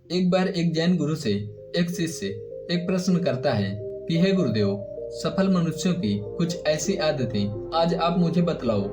एक बार एक जैन गुरु से एक शिष्य एक प्रश्न करता है कि हे गुरुदेव, सफल मनुष्यों की कुछ ऐसी आदतें आज आप मुझे बतलाओ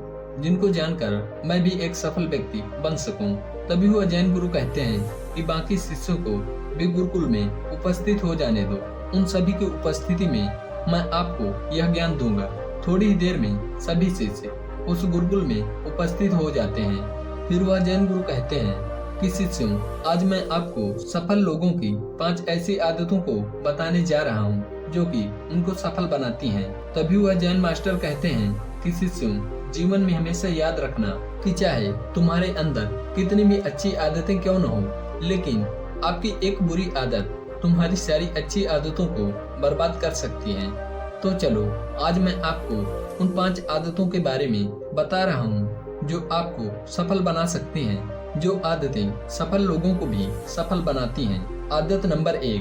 जिनको जानकर मैं भी एक सफल व्यक्ति बन सकूं। तभी वह जैन गुरु कहते हैं कि बाकी शिष्यों को भी गुरुकुल में उपस्थित हो जाने दो। उन सभी की उपस्थिति में मैं आपको यह ज्ञान दूंगा। थोड़ी ही देर में सभी शिष्य उस गुरुकुल में उपस्थित हो जाते हैं। फिर वह जैन गुरु कहते हैं कि शिष्यों, आज मैं आपको सफल लोगों की 5 ऐसी आदतों को बताने जा रहा हूँ जो कि उनको सफल बनाती हैं। तभी वह जैन मास्टर कहते हैं कि शिष्यों, जीवन में हमेशा याद रखना कि चाहे तुम्हारे अंदर कितनी भी अच्छी आदतें क्यों न हो, लेकिन आपकी एक बुरी आदत तुम्हारी सारी अच्छी आदतों को बर्बाद कर सकती है। तो चलो, आज मैं आपको उन 5 आदतों के बारे में बता रहा हूँ जो आपको सफल बना सकती हैं, जो आदतें सफल लोगों को भी सफल बनाती हैं। आदत नंबर 1,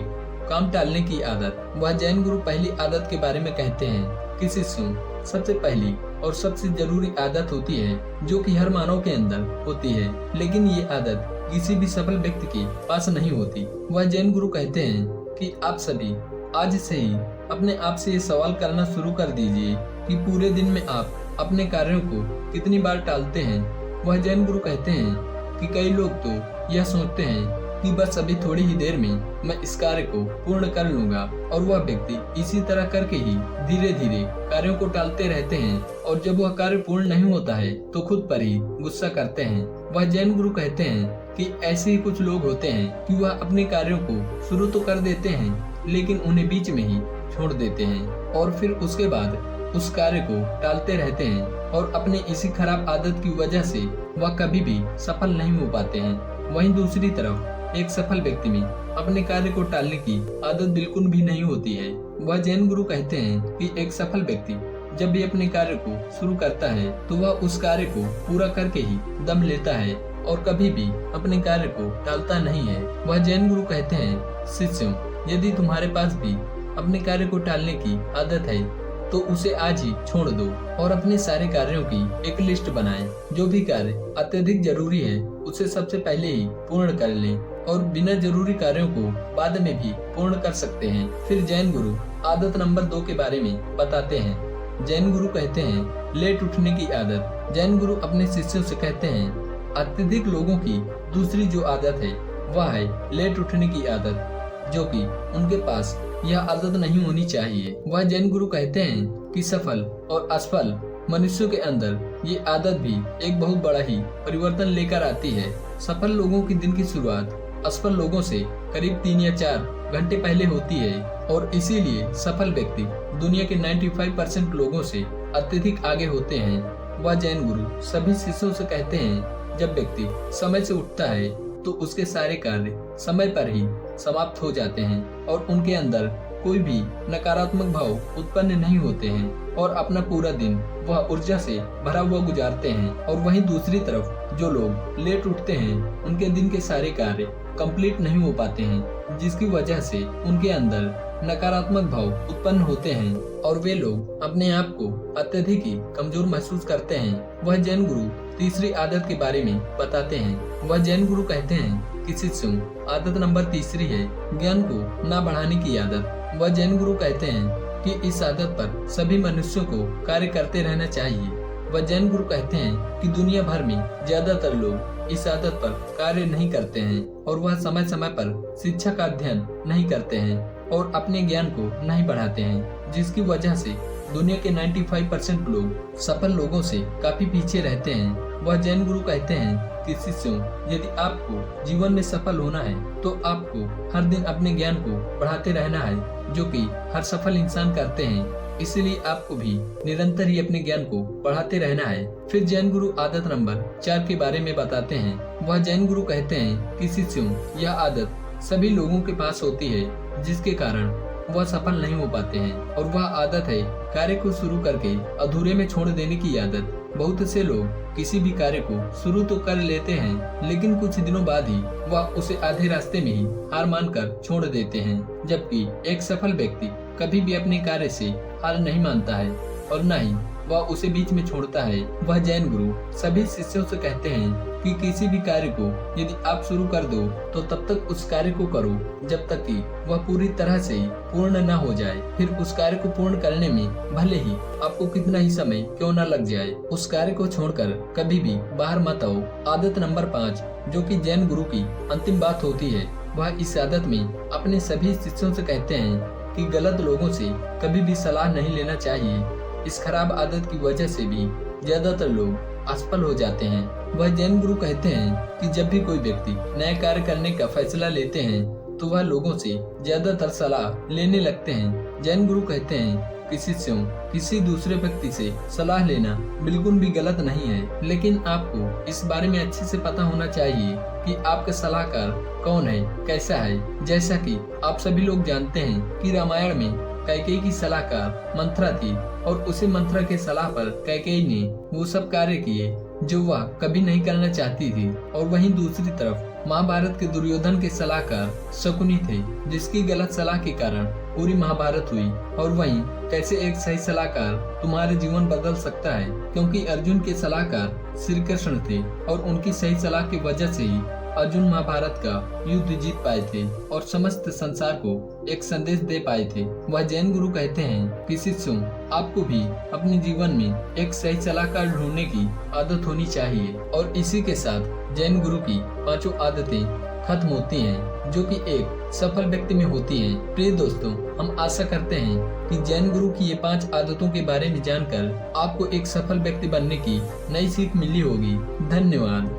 काम टालने की आदत। वह जैन गुरु पहली आदत के बारे में कहते हैं कि शिष्यों, सबसे पहली और सबसे जरूरी आदत होती है जो कि हर मानव के अंदर होती है, लेकिन ये आदत किसी भी सफल व्यक्ति के पास नहीं होती। वह जैन गुरु कहते हैं कि आप सभी आज से ही अपने आप से ये सवाल करना शुरू कर दीजिए कि पूरे दिन में आप अपने कार्यों को कितनी बार टालते हैं। वह जैन गुरु कहते हैं कि कई लोग तो यह सोचते हैं कि बस अभी थोड़ी ही देर में मैं इस कार्य को पूर्ण कर लूंगा, और वह व्यक्ति इसी तरह करके ही धीरे धीरे कार्यों को टालते रहते हैं, और जब वह कार्य पूर्ण नहीं होता है तो खुद पर ही गुस्सा करते हैं। वह जैन गुरु कहते हैं कि ऐसे ही कुछ लोग होते हैं कि वह अपने कार्यों को शुरू तो कर देते हैं, लेकिन उन्हें बीच में ही छोड़ देते हैं और फिर उसके बाद उस कार्य को टालते रहते हैं, और अपने इसी खराब आदत की वजह से वह कभी भी सफल नहीं हो पाते हैं। वहीं दूसरी तरफ एक सफल व्यक्ति में अपने कार्य को टालने की आदत बिल्कुल भी नहीं होती है। वह जैन गुरु कहते हैं कि एक सफल व्यक्ति जब भी अपने कार्य को शुरू करता है तो वह उस कार्य को पूरा करके ही दम लेता है और कभी भी अपने कार्य को टालता नहीं है। वह जैन गुरु कहते हैं, शिष्यों, यदि तुम्हारे पास भी अपने कार्य को टालने की आदत है तो उसे आज ही छोड़ दो और अपने सारे कार्यों की एक लिस्ट बनाएं। जो भी कार्य अत्यधिक जरूरी है उसे सबसे पहले ही पूर्ण कर लें, और बिना जरूरी कार्यों को बाद में भी पूर्ण कर सकते हैं। फिर जैन गुरु आदत नंबर 2 के बारे में बताते हैं। जैन गुरु कहते हैं, लेट उठने की आदत। जैन गुरु अपने शिष्यों से कहते हैं, अत्यधिक लोगों की दूसरी जो आदत है वह है लेट उठने की आदत, जो कि उनके पास यह आदत नहीं होनी चाहिए। वह जैन गुरु कहते हैं कि सफल और असफल मनुष्यों के अंदर ये आदत भी एक बहुत बड़ा ही परिवर्तन लेकर आती है। सफल लोगों की दिन की शुरुआत असफल लोगों से करीब 3 या 4 घंटे पहले होती है, और इसीलिए सफल व्यक्ति दुनिया के 95% लोगों से अत्यधिक आगे होते हैं। वह जैन गुरु सभी शिष्यों से कहते हैं, जब व्यक्ति समय से उठता है तो उसके सारे कार्य समय पर ही समाप्त हो जाते हैं और उनके अंदर कोई भी नकारात्मक भाव उत्पन्न नहीं होते हैं, और अपना पूरा दिन वह ऊर्जा से भरा हुआ गुजारते हैं। और वहीं दूसरी तरफ जो लोग लेट उठते हैं उनके दिन के सारे कार्य कंप्लीट नहीं हो पाते हैं, जिसकी वजह से उनके अंदर नकारात्मक भाव उत्पन्न होते हैं और वे लोग अपने आप को अत्यधिक ही कमजोर महसूस करते हैं। वह जैन गुरु तीसरी आदत के बारे में बताते हैं। वह जैन गुरु कहते हैं कि शिष्यों, आदत नंबर 3 है ज्ञान को ना बढ़ाने की आदत। वह जैन गुरु कहते हैं कि इस आदत पर सभी मनुष्यों को कार्य करते रहना चाहिए। वह जैन गुरु कहते हैं कि दुनिया भर में ज्यादातर लोग इस आदत पर कार्य नहीं करते हैं, और वह समय समय पर शिक्षा का अध्ययन नहीं करते हैं और अपने ज्ञान को नहीं बढ़ाते हैं, जिसकी वजह से दुनिया के 95% लोग सफल लोगों से काफी पीछे रहते हैं। वह जैन गुरु कहते हैं कि शिष्यों, यदि आपको जीवन में सफल होना है तो आपको हर दिन अपने ज्ञान को बढ़ाते रहना है, जो कि हर सफल इंसान करते हैं। इसलिए आपको भी निरंतर ही अपने ज्ञान को बढ़ाते रहना है। फिर जैन गुरु आदत नंबर 4 के बारे में बताते हैं। वह जैन गुरु कहते हैं कि शिष्यों, यह आदत सभी लोगों के पास होती है जिसके कारण वह सफल नहीं हो पाते हैं, और वह आदत है कार्य को शुरू करके अधूरे में छोड़ देने की आदत। बहुत से लोग किसी भी कार्य को शुरू तो कर लेते हैं, लेकिन कुछ दिनों बाद ही वह उसे आधे रास्ते में ही हार मानकर छोड़ देते हैं, जबकि एक सफल व्यक्ति कभी भी अपने कार्य से हार नहीं मानता है और न ही वह उसे बीच में छोड़ता है। वह जैन गुरु सभी शिष्यों से कहते हैं कि किसी भी कार्य को यदि आप शुरू कर दो तो तब तक उस कार्य को करो जब तक कि वह पूरी तरह से पूर्ण न हो जाए। फिर उस कार्य को पूर्ण करने में भले ही आपको कितना ही समय क्यों न लग जाए, उस कार्य को छोड़कर कभी भी बाहर मत आओ। आदत नंबर 5, जो कि जैन गुरु की अंतिम बात होती है, वह इस आदत में अपने सभी शिष्यों से कहते हैं कि गलत लोगों से कभी भी सलाह नहीं लेना चाहिए। इस खराब आदत की वजह से भी ज्यादातर लोग असफल हो जाते हैं। वह जैन गुरु कहते हैं कि जब भी कोई व्यक्ति नया कार्य करने का फैसला लेते हैं तो वह लोगों से ज्यादातर सलाह लेने लगते हैं। जैन गुरु कहते हैं कि शिष्यों, किसी दूसरे व्यक्ति से सलाह लेना बिल्कुल भी गलत नहीं है, लेकिन आपको इस बारे में अच्छे से पता होना चाहिए कि आपका सलाहकार कौन है, कैसा है। जैसा कि आप सभी लोग जानते हैं कि रामायण में कैकेयी की सलाहकार मंथरा थी और उसी मंथरा के सलाह पर कैकेयी ने वो सब कार्य किए जो वह कभी नहीं करना चाहती थी। और वहीं दूसरी तरफ महाभारत के दुर्योधन के सलाहकार शकुनी थे, जिसकी गलत सलाह के कारण पूरी महाभारत हुई। और वहीं कैसे एक सही सलाहकार तुम्हारे जीवन बदल सकता है, क्योंकि अर्जुन के सलाहकार श्री कृष्ण थे और उनकी सही सलाह की वजह से ही अर्जुन महाभारत का युद्ध जीत पाए थे और समस्त संसार को एक संदेश दे पाए थे। वह जैन गुरु कहते हैं कि शिष्यों, आपको भी अपने जीवन में एक सही सलाहकार ढूंढने की आदत होनी चाहिए। और इसी के साथ जैन गुरु की 5 आदतें खत्म होती हैं, जो कि एक सफल व्यक्ति में होती हैं। प्रिय दोस्तों, हम आशा करते हैं कि जैन गुरु की ये 5 आदतों के बारे में जानकर आपको एक सफल व्यक्ति बनने की नई सीख मिली होगी। धन्यवाद।